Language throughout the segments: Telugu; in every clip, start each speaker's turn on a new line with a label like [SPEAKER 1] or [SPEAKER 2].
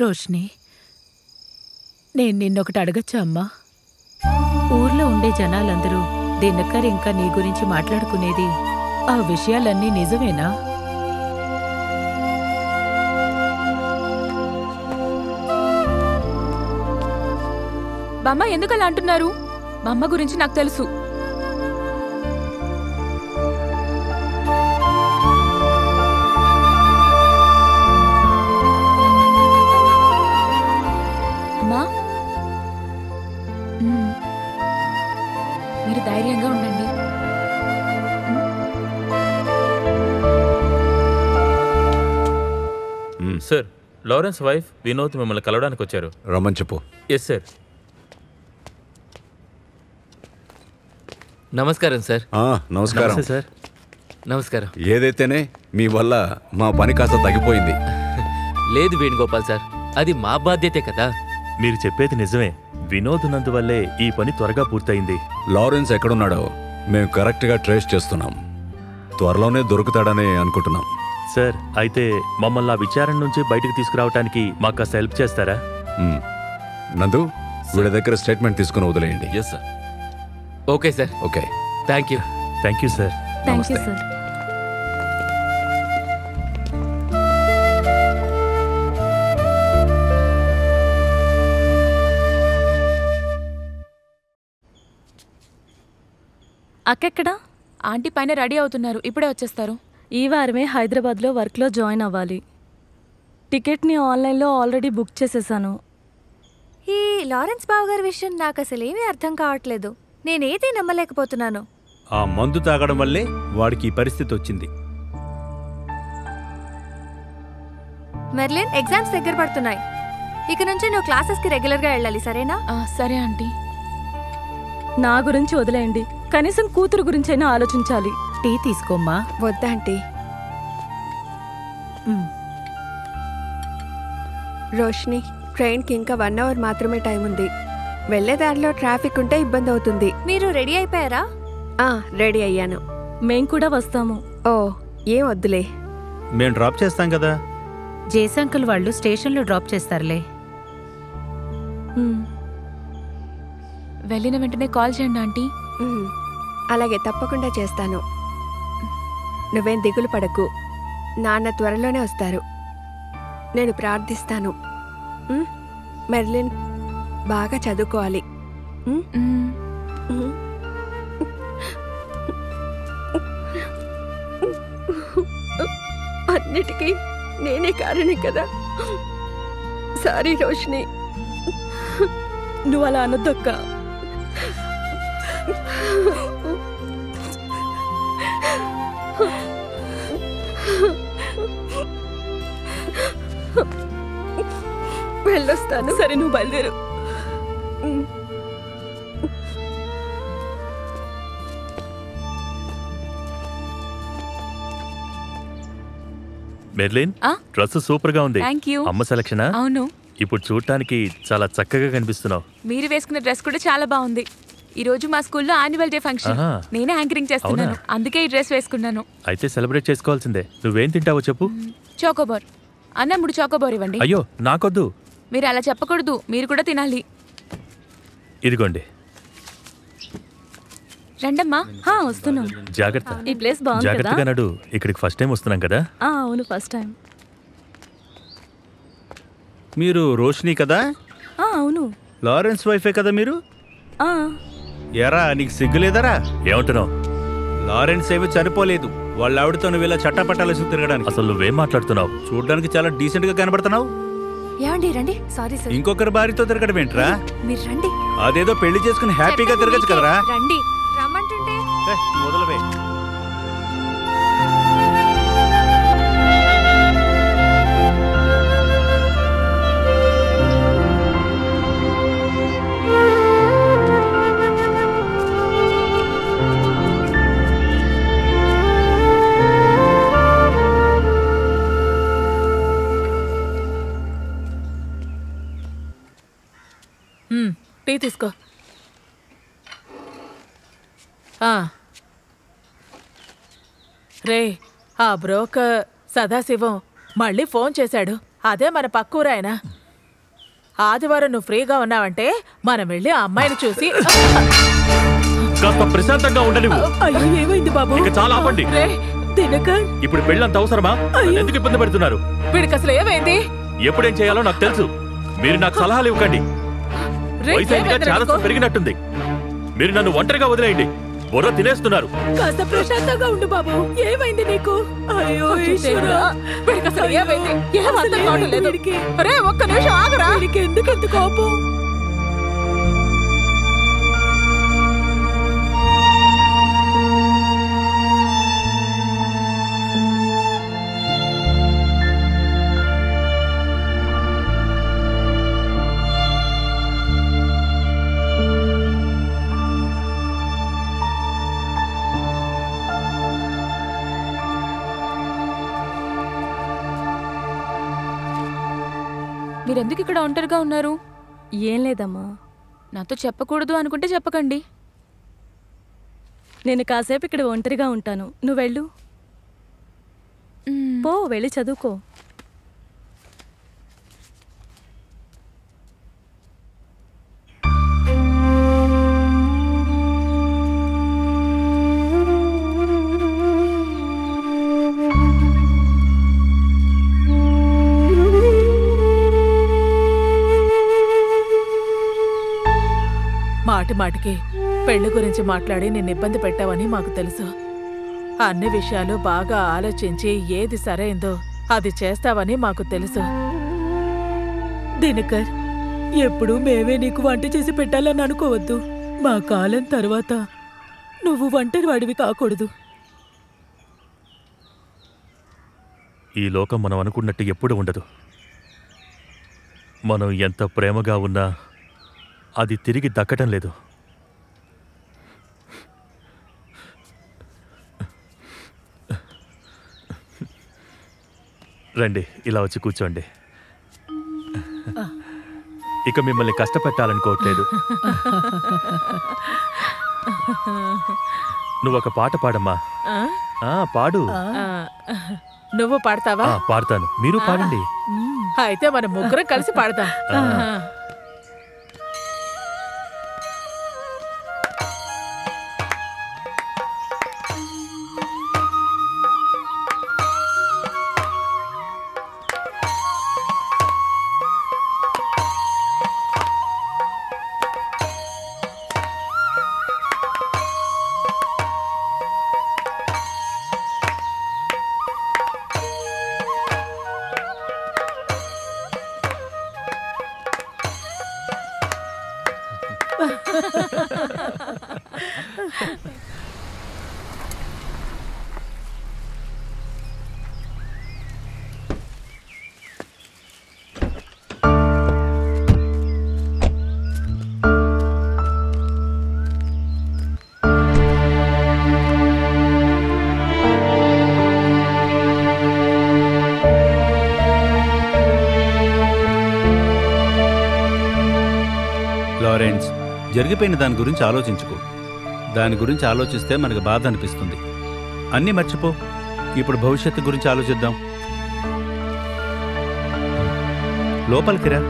[SPEAKER 1] రోష్ని, నేను నిన్నొకటి అడగచ్చా అమ్మా? ఊర్లో ఉండే జనాలందరూ దినకర్ ఇంకా నీ గురించి మాట్లాడుకునేది ఆ విషయాలన్నీ నిజమేనా?
[SPEAKER 2] బామ్మ ఎందుకలా అంటున్నారు? మా అమ్మ గురించి నాకు తెలుసు. అమ్మా, మీరు ధైర్యంగా ఉండండి.
[SPEAKER 3] సార్, లారెన్స్ వైఫ్ వినోద్ మిమ్మల్ని కలవడానికి వచ్చారు.
[SPEAKER 4] రమ్మని చెప్పు.
[SPEAKER 3] Yes sir.
[SPEAKER 5] నమస్కారం సార్.
[SPEAKER 4] నమస్కారం
[SPEAKER 3] సార్.
[SPEAKER 5] నమస్కారం.
[SPEAKER 4] ఏదైతేనే మీ వల్ల మా పని కాస్త తగ్గిపోయింది.
[SPEAKER 5] లేదు వేణుగోపాల్ సార్, అది మా బాధ్యతే కదా.
[SPEAKER 3] మీరు చెప్పేది నిజమే. వినోద్ నందువల్లే ఈ పని త్వరగా పూర్తయింది.
[SPEAKER 4] లారెన్స్ ఎక్కడున్నాడో మేము కరెక్ట్గా ట్రేస్ చేస్తున్నాం. త్వరలోనే దొరుకుతాడని అనుకుంటున్నాం.
[SPEAKER 3] సార్, అయితే మమ్మల్ని ఆ విచారణ నుంచి బయటకు తీసుకురావడానికి మాకు కాస్త హెల్ప్ చేస్తారా?
[SPEAKER 4] నందు, వీళ్ళ దగ్గర స్టేట్మెంట్ తీసుకుని వదిలేయండి.
[SPEAKER 5] Yes sir. Okay sir.
[SPEAKER 4] Okay,
[SPEAKER 5] thank you.
[SPEAKER 3] Thank you sir.
[SPEAKER 2] Thank you sir.
[SPEAKER 6] అక్కెక్కడా?
[SPEAKER 2] ఆంటీ పైన రెడీ అవుతున్నారు, ఇప్పుడే వచ్చేస్తారు.
[SPEAKER 6] ఈ వారమే హైదరాబాద్లో వర్క్లో జాయిన్ అవ్వాలి. టికెట్ని ఆన్లైన్లో ఆల్రెడీ బుక్ చేసేసాను.
[SPEAKER 7] ఈ లారెన్స్ బావ గారి విషయం నాకు అసలు ఏమీ అర్థం కావట్లేదు. నేనేది నమ్మలేకపోతున్నాను.
[SPEAKER 8] ఆ మందు తాగడం వల్లే వాడికి ఈ పరిస్థితి వచ్చింది.
[SPEAKER 7] మెర్లిన్, ఎగ్జామ్స్ దగ్గర పడుతున్నాయి. ఇక నుంచి నువ్వు క్లాసెస్కి రెగ్యులర్గా వెళ్ళాలి, సరేనా?
[SPEAKER 2] సరే ఆంటీ.
[SPEAKER 6] నా గురించి వదిలేయండి, కనీసం కూతురు గురించైనా ఆలోచించాలి.
[SPEAKER 1] టీ తీసుకోమ్మా.
[SPEAKER 7] వద్దా ఆంటీ.
[SPEAKER 9] రోష్ని, ట్రైన్కి ఇంకా 1 అవర్ మాత్రమే టైం ఉంది. వెళ్లే దారిలో ట్రాఫిక్ ఉంటే ఇబ్బంది అవుతుంది.
[SPEAKER 7] మీరు రెడీ అయిపోయారా?
[SPEAKER 9] రెడీ అయ్యాను.
[SPEAKER 6] మేం కూడా వస్తాము.
[SPEAKER 9] ఓ, ఏం వద్దులే,
[SPEAKER 8] మేము డ్రాప్ చేస్తాం కదా.
[SPEAKER 1] జేసంకుల్ వాళ్ళు స్టేషన్లో డ్రాప్ చేస్తారులే.
[SPEAKER 2] వెళ్ళిన వెంటనే కాల్ చేయండి ఆంటీ.
[SPEAKER 9] అలాగే, తప్పకుండా చేస్తాను. నువ్వేం దిగులు పడకు, నాన్న త్వరలోనే వస్తారు. నేను ప్రార్థిస్తాను. మెర్లిన్, బాగా చదువుకోవాలి. అన్నిటికీ నేనే కారణం కదా. సారీ రోష్ని.
[SPEAKER 6] నువ్వు అలా అనొద్దక్క.
[SPEAKER 9] వెళ్ళొస్తాను.
[SPEAKER 6] సరే, నువ్వు బయలుదేరు.
[SPEAKER 3] మెర్లిన్, డ్రెస్ సూపర్ గా ఉంది.
[SPEAKER 2] Thank you.
[SPEAKER 3] అమ్మ సెలక్షనా?
[SPEAKER 2] అవును.
[SPEAKER 3] ఇప్పుడు చూడటానికి చాలా చక్కగా కనిపిస్తున్నావు.
[SPEAKER 2] మీరు వేసుకున్న డ్రెస్ కూడా చాలా బాగుంది. ఈ రోజు మా స్కూల్లో యాన్యువల్ డే ఫంక్షన్. నేనే యాంకరింగ్ చేస్తున్నాను, అందుకే ఈ డ్రెస్ వేసుకున్నాను.
[SPEAKER 3] అయితే సెలబ్రేట్ చేసుకోవాల్సిందే. నువ్వేం తింటావో చెప్పు.
[SPEAKER 2] చోకోబార్. అన్న 3 చోకోబార్ ఇవ్వండి.
[SPEAKER 3] అయ్యో, నాకొద్దు.
[SPEAKER 2] మీరు అలా చెప్పకూడదు, మీరు కూడా తినాలి.
[SPEAKER 3] ఇదిగోండి.
[SPEAKER 2] రండమ్మా.
[SPEAKER 6] వస్తున్నాం.
[SPEAKER 3] జాగ్రత్త.
[SPEAKER 6] ఈ ప్లేస్ బాగుంది.
[SPEAKER 3] జాగ్రత్తగా నడు. ఇక్కడికి ఫస్ట్ టైం వస్తున్నాం కదా.
[SPEAKER 6] అవును, ఫస్ట్ టైం.
[SPEAKER 8] మీరు రోష్ని కదా?
[SPEAKER 6] అవును.
[SPEAKER 8] లారెన్స్ వైఫే కదా మీరు?
[SPEAKER 6] ఎరా,
[SPEAKER 8] నీకు సిగ్గులేదరా?
[SPEAKER 3] ఏమంటున్నావు?
[SPEAKER 8] లారెన్స్ ఏమీ చనిపోలేదు. వాళ్ళ ఆవిడతో నువ్వు ఇలా చట్టపట్టాలేసి తిరగడానికి.
[SPEAKER 3] అసలు నువ్వేం మాట్లాడుతున్నావు?
[SPEAKER 8] చూడడానికి చాలా డీసెంట్ గా కనబడుతున్నావు.
[SPEAKER 7] ఏమండి, రండి. Sorry sir.
[SPEAKER 8] ఇంకొకరి భార్యతో తిరగడం ఏంట్రా?
[SPEAKER 7] మీరు రండి.
[SPEAKER 8] అదేదో పెళ్లి చేసుకుని హ్యాపీగా తిరగచ్చు కదరా.
[SPEAKER 7] రండి. రమ్మంటుంటే
[SPEAKER 8] మొదలవే.
[SPEAKER 1] టీ తీసుకో. రే, ఆ బ్రోకర్ సదాశివం మళ్ళీ ఫోన్ చేశాడు. అదే మన పక్కూరాయన. ఆదివారం నువ్వు ఫ్రీగా ఉన్నావంటే మనం వెళ్ళి ఆ అమ్మాయిని చూసి
[SPEAKER 3] కాస్త ప్రశాంతంగా ఉండనివ్వు.
[SPEAKER 1] అయ్యో ఏమైంది బాబు?
[SPEAKER 3] ఇక చాలా ఆపండి.
[SPEAKER 1] దినకర్,
[SPEAKER 3] ఇప్పుడు పెళ్ళంత అవసరమా? ఎందుకు ఇబ్బంది పెడుతున్నారు?
[SPEAKER 1] వీడికి అసలు ఏమైంది?
[SPEAKER 3] ఎప్పుడేం చేయాలో నాకు తెలుసు. మీరు నాకు సలహాలు ఇవ్వకండి. వయసు చాలా పెరిగినట్టుంది. మీరు నన్ను ఒంటరిగా వదిలేయండి. బుర్ర తినేస్తున్నారు.
[SPEAKER 1] కాస్త ప్రశాంతంగా ఉండు బాబు. ఏమైంది నీకు? అయ్యో ఈశ్వరా, వీడికి అసలు ఏమైంది? ఏం అర్థం కావట్లేదు. అరే ఒక్క నిమిషం ఆగరా. వీడికి ఎందుకు ఎంత కోపం?
[SPEAKER 2] మీరెందుకు ఇక్కడ ఒంటరిగా ఉన్నారు?
[SPEAKER 6] ఏం లేదమ్మా,
[SPEAKER 2] నాతో చెప్పకూడదు అనుకుంటే చెప్పకండి.
[SPEAKER 6] నేను కాసేపు ఇక్కడ ఒంటరిగా ఉంటాను. నువ్వు వెళ్ళు. పో, వెళ్ళి చదువుకో.
[SPEAKER 1] మాటి మాటికి పెళ్లి గురించి మాట్లాడి నిన్ను ఇబ్బంది పెట్టావని మాకు తెలుసు. అన్ని విషయాలు బాగా ఆలోచించి ఏది సరైందో అది చేస్తావని మాకు తెలుసు. దినకర్, ఎప్పుడూ మేమే నీకు వంట చేసి పెట్టాలని అనుకోవద్దు. మా కాలం తర్వాత నువ్వు ఒంటరి వాడివి కాకూడదు.
[SPEAKER 3] ఈ లోకం మనం అనుకున్నట్టు ఎప్పుడు ఉండదు. మనం ఎంత ప్రేమగా ఉన్నా అది తిరిగి దక్కటం లేదు. రండి, ఇలా వచ్చి కూర్చోండి. ఇక మిమ్మల్ని కష్టపెట్టాలనుకోవట్లేదు. నువ్వొక పాట పాడమ్మా. పాడు.
[SPEAKER 1] నువ్వు పాడతావా?
[SPEAKER 3] పాడతాను, మీరు పాడండి.
[SPEAKER 1] అయితే మనం ముగ్గురం కలిసి పాడతాం.
[SPEAKER 8] లారెన్స్, జరిగిపోయిన దాని గురించి ఆలోచించుకో. దాని గురించి ఆలోచిస్తే మనకు బాధ అనిపిస్తుంది. అన్నీ మర్చిపో. ఇప్పుడు భవిష్యత్తు గురించి ఆలోచిద్దాం. లోపలికి రా.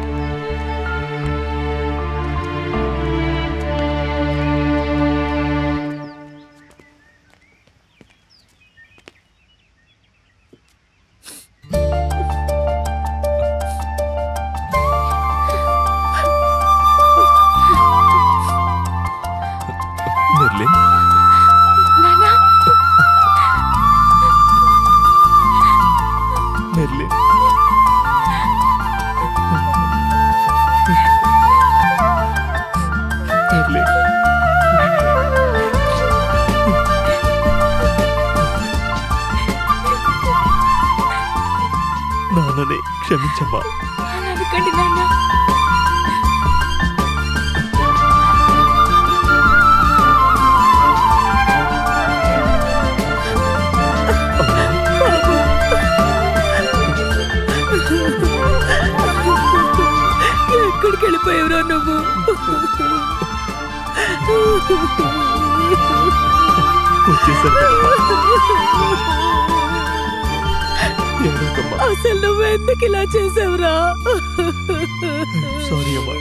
[SPEAKER 3] నాన్ననే క్షమించమ్మా.
[SPEAKER 2] అనకండి నాన్న.
[SPEAKER 1] ఎక్కడికి వెళ్ళిపోయావురా నువ్వు? అసలు నువ్వు ఎందుకు ఇలా చేసావురా?
[SPEAKER 3] సారీ అమ్మా.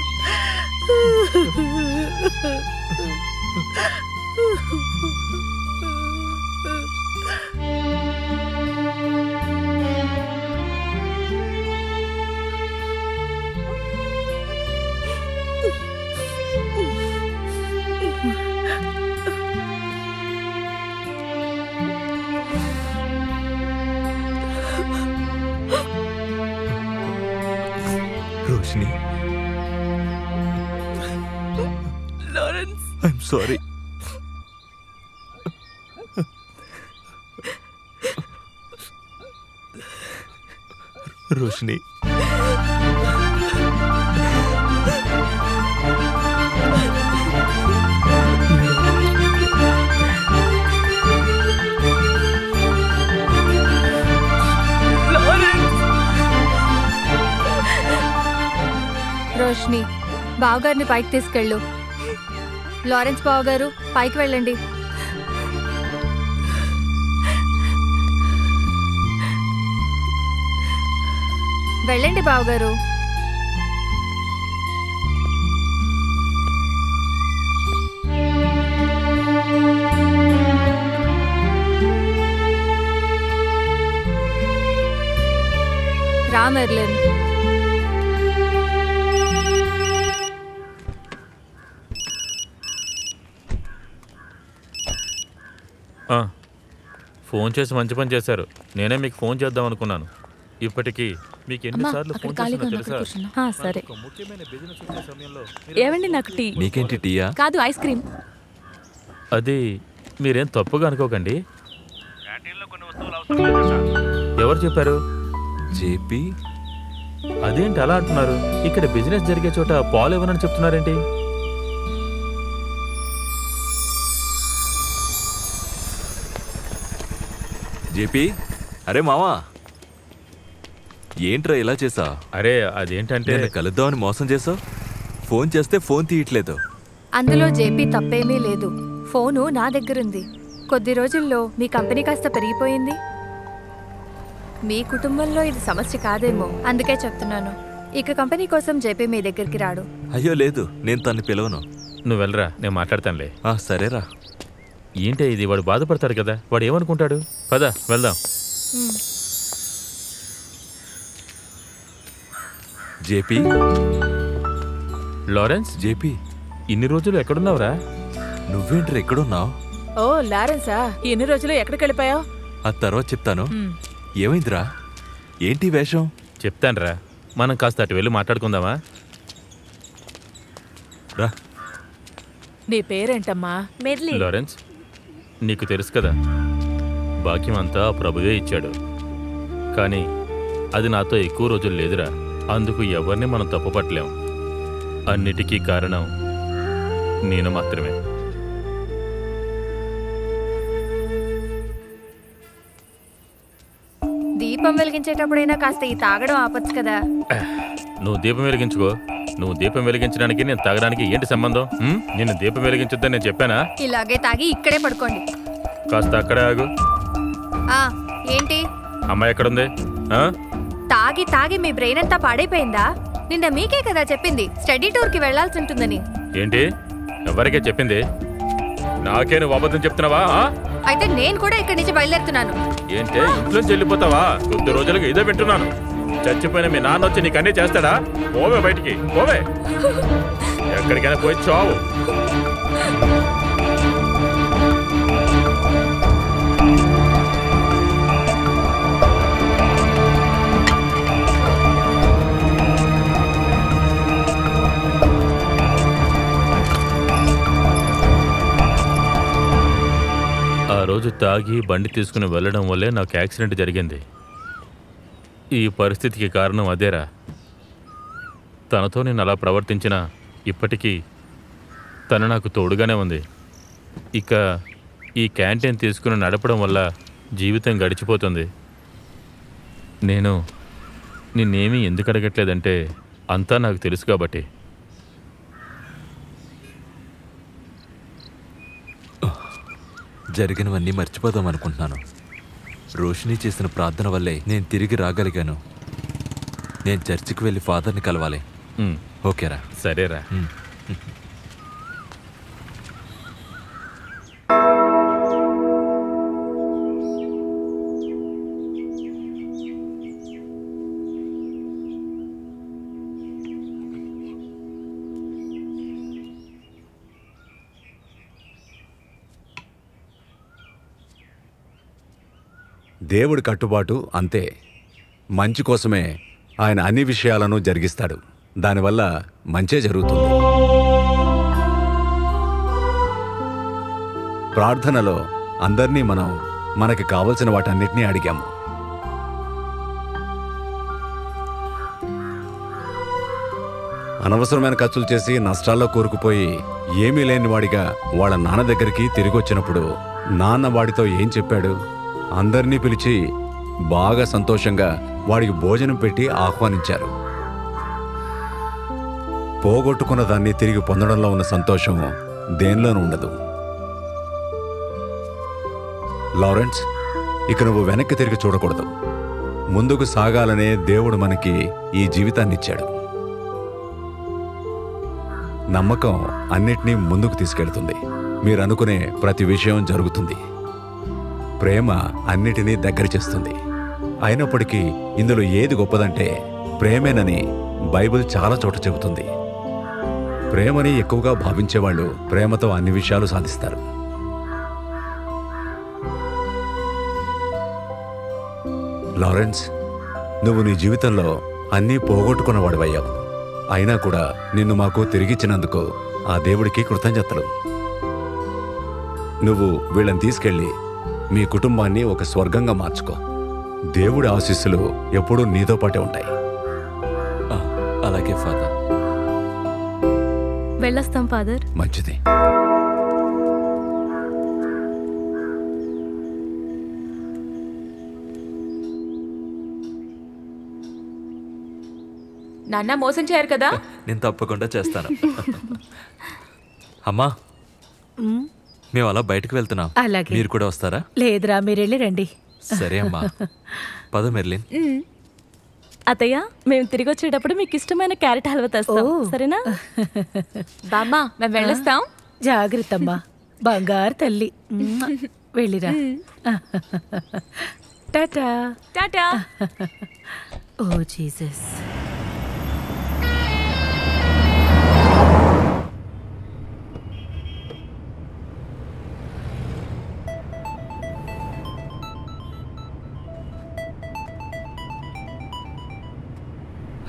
[SPEAKER 3] Roshini,
[SPEAKER 1] Lawrence,
[SPEAKER 3] I'm sorry. Roshini,
[SPEAKER 7] Roshni, బావగారిని పైకి తీసుకెళ్ళు. లారెన్స్ బావగారు, పైకి వెళ్ళండి. వెళ్ళండి బావగారు. రా మెర్లిన్.
[SPEAKER 3] ఫోన్ చేసి మంచి పని చేశారు. నేనే మీకు ఫోన్ చేద్దాం అనుకున్నాను. ఇప్పటికీ మీకు ఎన్నిసార్లు ఫోన్ చేస్తున్నా తెలుసా?
[SPEAKER 6] సరే.
[SPEAKER 3] ఒక ముఖ్యమైన బిజినెస్ వచ్చే సమయంలో
[SPEAKER 6] ఏమండి నాకు టీ?
[SPEAKER 4] నీకేంటి టీయా?
[SPEAKER 2] కాదు, ఐస్ క్రీమ్.
[SPEAKER 3] అది మీరేం తప్పుగా అనుకోకండి. ఎవరు చెప్పారు?
[SPEAKER 4] జేపీ.
[SPEAKER 3] అదేంటి అలా అంటున్నారు? ఇక్కడ బిజినెస్ జరిగే చోట పాలు ఇవ్వనని చెప్తున్నారేంటి?
[SPEAKER 10] జేపీ, అరే మావా, ఏంట్రా ఇలా చేసా?
[SPEAKER 3] అరే అదేంటంటే
[SPEAKER 10] నేను కలుద్దామని మోసం చేసావు. ఫోన్ చేస్తే ఫోన్ తీయట్లేదు.
[SPEAKER 7] అందులో జేపీ తప్పేమీ లేదు. ఫోను నా దగ్గరుంది. కొద్ది రోజుల్లో మీ కంపెనీ కాస్త పెరిగిపోయింది. మీ కుటుంబంలో ఇది సమస్య కాదేమో, అందుకే చెప్తున్నాను. ఇక కంపెనీ కోసం జేపీ మీ దగ్గరికి రాడు.
[SPEAKER 10] అయ్యో లేదు, నేను తన్ని పిలవను.
[SPEAKER 3] నువ్వు వెళ్ళరా, నేను మాట్లాడతానులే.
[SPEAKER 10] సరేరా.
[SPEAKER 3] ఏంటి ఇది? వాడు బాధపడతాడు కదా, వాడు ఏమనుకుంటాడు? పద వెళ్దాం.
[SPEAKER 10] జేపీ.
[SPEAKER 3] లారెన్స్,
[SPEAKER 10] జేపీ,
[SPEAKER 3] ఇన్ని రోజులు ఎక్కడున్నావురా?
[SPEAKER 10] నువ్వేంట్రా ఎక్కడున్నావు?
[SPEAKER 1] ఓ లారెన్సా, ఎన్ని రోజులు ఎక్కడికి వెళ్ళిపోయావు?
[SPEAKER 10] ఆ తర్వాత చెప్తాను. ఏమైందిరా? ఏంటి వేషం?
[SPEAKER 3] చెప్తానురా, మనం కాస్త అటు వెళ్ళి మాట్లాడుకుందామా?
[SPEAKER 10] రా.
[SPEAKER 1] నీ పేరేంటమ్మా?
[SPEAKER 6] మెర్లి.
[SPEAKER 3] లారెన్స్, నీకు తెలుసు కదా, బాక్యం అంతా ప్రభువే ఇచ్చాడు. కానీ అది నాతో ఎక్కువ రోజులు లేదురా. అందుకు ఎవరిని మనం తప్పుపట్టలేం. అన్నిటికీ కారణం నేను మాత్రమే.
[SPEAKER 7] దీపం వెలిగించేటప్పుడైనా కాస్త ఈ తాగడం ఆపచ్చు కదా.
[SPEAKER 3] నువ్వు దీపం వెలిగించుకో. నువ్వు దీపం వెలిగించడానికి నేను తాగడానికి ఏంటి సంబంధం? నిన్ను దీపం వెలిగించొద్దని నేను చెప్పానా?
[SPEAKER 7] ఇలాగే తాగి ఇక్కడే పడుకోండి.
[SPEAKER 3] కాస్త అక్కడే ఆగు.
[SPEAKER 7] ఏంటి?
[SPEAKER 3] అమ్మాయి ఎక్కడుంది?
[SPEAKER 7] తాగి తాగి మీ బ్రెయిన్ అంతా పాడైపోయిందా? నిన్న మీకే కదా చెప్పింది స్టడీ టూర్ కి వెళ్లాల్సి ఉంటుందని.
[SPEAKER 3] ఏంటి? ఎవరికే చెప్పింది? నాకే నువ్వు అబద్ధం చెప్తున్నావా?
[SPEAKER 7] అయితే నేను కూడా ఇక్కడి నుంచి బయలుదేరుతున్నాను.
[SPEAKER 3] ఏంటే, ఇంట్లో వెళ్ళిపోతావా? కొద్ది రోజులుగా ఇదే వింటున్నాను. చచ్చిపోయిన మీ నాన్న వచ్చి నీకు అన్నీ చేస్తాడా? పోవే బయటికి, పోవే. ఎక్కడికైనా పోయి చావు. ఆ రోజు తాగి బండి తీసుకుని వెళ్ళడం వల్లే నాకు యాక్సిడెంట్ జరిగింది. ఈ పరిస్థితికి కారణం అదేరా. తనతో నేను అలా ప్రవర్తించినా ఇప్పటికీ తను నాకు తోడుగానే ఉంది. ఇక ఈ క్యాంటీన్ తీసుకుని నడపడం వల్ల జీవితం గడిచిపోతుంది. నేను నిన్నేమీ ఎందుకు అడగట్లేదంటే అంతా నాకు తెలుసు కాబట్టి.
[SPEAKER 10] జరిగినవన్నీ మర్చిపోదాం అనుకుంటున్నాను. రోషిని చేసిన ప్రార్థన వల్లే నేను తిరిగి రాగలిగాను. నేను చర్చికి వెళ్ళి ఫాదర్ని కలవాలి. ఓకేరా?
[SPEAKER 3] సరేరా.
[SPEAKER 4] దేవుడి కట్టుబాటు అంతే. మంచి కోసమే ఆయన అన్ని విషయాలను జరిగిస్తాడు. దానివల్ల మంచే జరుగుతుంది. ప్రార్థనలో అందరినీ మనం మనకి కావలసిన వాటన్నిటినీ అడిగాము. అనవసరమైన ఖర్చులు చేసి నష్టాల్లో కూరుకుపోయి ఏమీ లేని వాడిగా వాళ్ళ నాన్న దగ్గరికి తిరిగి వచ్చినప్పుడు నాన్న వాడితో ఏం చెప్పాడు? అందరినీ పిలిచి బాగా సంతోషంగా వాడికి భోజనం పెట్టి ఆహ్వానించారు. పోగొట్టుకున్న దాన్ని తిరిగి పొందడంలో ఉన్న సంతోషం దేనిలోనూ ఉండదు. లారెన్స్, ఇక నువ్వు వెనక్కి తిరిగి చూడకూడదు. ముందుకు సాగాలనే దేవుడు మనకి ఈ జీవితాన్నిచ్చాడు. నమ్మకం అన్నిటినీ ముందుకు తీసుకెళ్తుంది. మీరనుకునే ప్రతి విషయం జరుగుతుంది. ప్రేమ అన్నిటినీ దగ్గర చేస్తుంది. అయినప్పటికీ ఇందులో ఏది గొప్పదంటే ప్రేమేనని బైబిల్ చాలా చోట చెబుతుంది. ప్రేమని ఎక్కువగా భావించేవాళ్ళు ప్రేమతో అన్ని విషయాలు సాధిస్తారు. లారెన్స్, నువ్వు నీ జీవితంలో అన్నీ పోగొట్టుకున్నవాడివయ్యావు. అయినా కూడా నిన్ను మాకు తిరిగిచ్చినందుకు ఆ దేవుడికి కృతజ్ఞతలు. నువ్వు వీళ్ళని తీసుకెళ్ళి మీ కుటుంబాన్ని ఒక స్వర్గంగా మార్చుకో. దేవుడి ఆశీస్సులు ఎప్పుడూ నీతో పాటే ఉంటాయి.
[SPEAKER 10] అలాగే ఫాదర్.
[SPEAKER 6] వెళ్ళొస్తాం ఫాదర్.
[SPEAKER 4] మంచిది.
[SPEAKER 2] నాన్న మోసం చేయరు కదా?
[SPEAKER 10] నేను తప్పకుండా చేస్తాను. అమ్మా, మేము అలా బయటకు వెళ్తున్నాం.
[SPEAKER 1] అలాగే.
[SPEAKER 10] మీరు కూడా వస్తారా?
[SPEAKER 1] లేదురా, మీరెళ్ళి రండి.
[SPEAKER 10] సరే అమ్మా, పద మెర్లిన్.
[SPEAKER 6] అత్తయ్య, మేము తిరిగి వచ్చేటప్పుడు మీకు ఇష్టమైన క్యారెట్ హల్వా తెస్తాం, సరేనా?
[SPEAKER 2] బామ్మ, మేము వెళ్ళొస్తాం.
[SPEAKER 1] జాగ్రత్తమ్మా, బంగారు తల్లి. వెళ్ళిరా. Tata.
[SPEAKER 2] Tata.
[SPEAKER 1] Oh Jesus.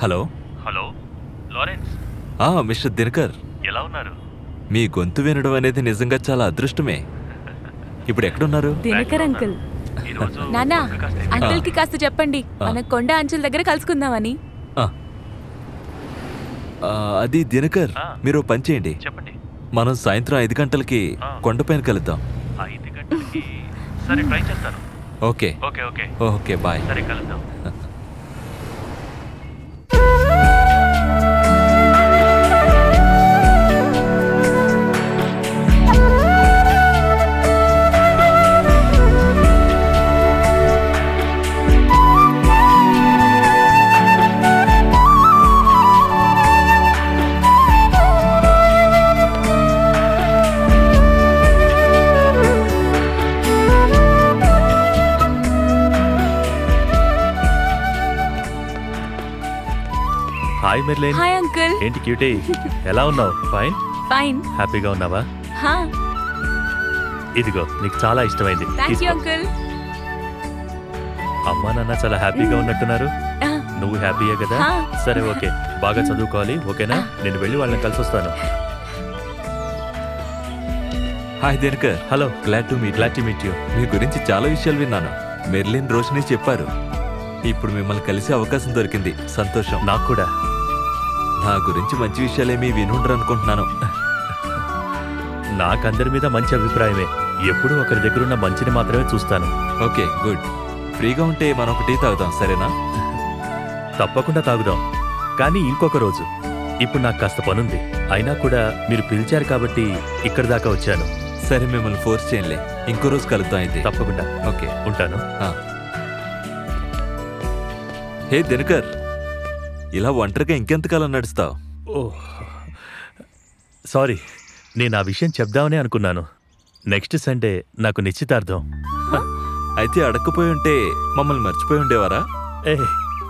[SPEAKER 10] Hello.
[SPEAKER 3] Hello Lawrence.
[SPEAKER 10] Mister Dinakar,
[SPEAKER 3] ఎలా ఉన్నారు?
[SPEAKER 10] మీ గొంతు వినడం అనేది నిజంగా చాలా అదృష్టమే. ఇప్పుడు ఎక్కడున్నారు?
[SPEAKER 6] దినకర్ అంకుల్.
[SPEAKER 2] నాన్న, అంకుల్ కి కాస్త చెప్పండి, మన కొండ అంచుల దగ్గర కలుసుకుందామని.
[SPEAKER 10] అది దినకర్, మీరు పని చేయండి.
[SPEAKER 3] చెప్పండి.
[SPEAKER 10] మనం సాయంత్రం 5 గంటలకి కొండపైన కలుద్దాం.
[SPEAKER 3] 5 గంటలకి? సరే, ట్రై చేస్తాను.
[SPEAKER 10] Okay
[SPEAKER 3] okay okay
[SPEAKER 10] okay, bye.
[SPEAKER 3] సరే, కలుద్దాం. Hi Merlin.
[SPEAKER 2] Hi uncle.
[SPEAKER 3] ఏంటి క్యూటీ, ఎలా ఉన్నావు? ఫైన్.
[SPEAKER 2] ఫైన్.
[SPEAKER 3] హ్యాపీగా ఉన్నావా?
[SPEAKER 2] హా.
[SPEAKER 3] ఇదిగో, నీకు చాలా ఇష్టమైంది.
[SPEAKER 2] Thank you uncle.
[SPEAKER 3] అమ్మా నాన్న చాలా హ్యాపీగా ఉన్నట్టున్నారు. నువ్వు హ్యాపీయే కదా? సరే, ఓకే. బాగా చదువుకోవాలి, ఓకేనా? నేను వెళ్ళి వాళ్ళని కలిసి వస్తాను.
[SPEAKER 10] Hi Dinakar.
[SPEAKER 3] Hello.
[SPEAKER 10] Glad to meet you. మీ గురించి చాలా విషయాలు విన్నాను. మెర్లిన్, రోషిని చెప్పారు. ఇప్పుడు మిమ్మల్ని కలిసే అవకాశం దొరికింది. సంతోషం.
[SPEAKER 3] నాకు కూడా.
[SPEAKER 10] నా గురించి మంచి విషయాలేమీ వినుండరు అనుకుంటున్నాను.
[SPEAKER 3] నాకందరి మీద మంచి అభిప్రాయమే. ఎప్పుడూ ఒకరి దగ్గరున్న మంచిని మాత్రమే చూస్తాను.
[SPEAKER 10] Okay, good. ఫ్రీగా ఉంటే మనం ఒక టీ తాగుదాం, సరేనా?
[SPEAKER 3] తప్పకుండా తాగుదాం, కానీ ఇంకొక రోజు. ఇప్పుడు నాకు కాస్త పనుంది. అయినా కూడా మీరు పిలిచారు కాబట్టి ఇక్కడి దాకా వచ్చాను.
[SPEAKER 10] సరే, మిమ్మల్ని ఫోర్స్ చేయలే. ఇంకో రోజు కలుద్దాం అయితే.
[SPEAKER 3] తప్పకుండా.
[SPEAKER 10] ఓకే,
[SPEAKER 3] ఉంటాను.
[SPEAKER 10] హే దినకర్, ఇలా ఒంటరిగా ఇంకెంతకాలం నడుస్తావు?
[SPEAKER 11] ఓహ్ సారీ, నేను ఆ విషయం చెప్దామనే అనుకున్నాను. నెక్స్ట్ సండే నాకు నిశ్చితార్థం.
[SPEAKER 10] అయితే అడగకపోయి ఉంటే మమ్మల్ని మర్చిపోయి ఉండేవారా?
[SPEAKER 11] ఏ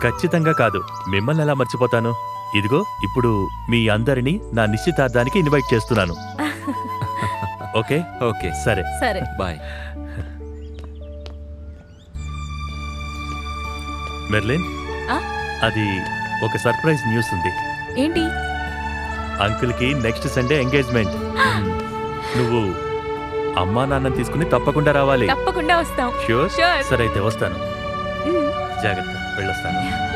[SPEAKER 11] ఖచ్చితంగా కాదు. మిమ్మల్ని ఎలా మర్చిపోతాను? ఇదిగో ఇప్పుడు మీ అందరినీ నా నిశ్చితార్థానికి ఇన్వైట్ చేస్తున్నాను. ఓకే
[SPEAKER 10] ఓకే
[SPEAKER 11] సరే
[SPEAKER 6] సరే
[SPEAKER 10] బాయ్.
[SPEAKER 11] మెర్లిన్,
[SPEAKER 2] ఆ?
[SPEAKER 11] అది ఒక సర్ప్రైజ్ న్యూస్ ఉంది.
[SPEAKER 2] ఏంటి?
[SPEAKER 11] అంకుల్కి నెక్స్ట్ సండే ఎంగేజ్మెంట్. నువ్వు అమ్మా నాన్నని తీసుకుని తప్పకుండా రావాలి.
[SPEAKER 2] తప్పకుండా వస్తాం.
[SPEAKER 11] ష్యూర్?
[SPEAKER 2] Sure.
[SPEAKER 11] సరే అయితే వస్తాను. జాగ్రత్త, వెళ్ళొస్తాను.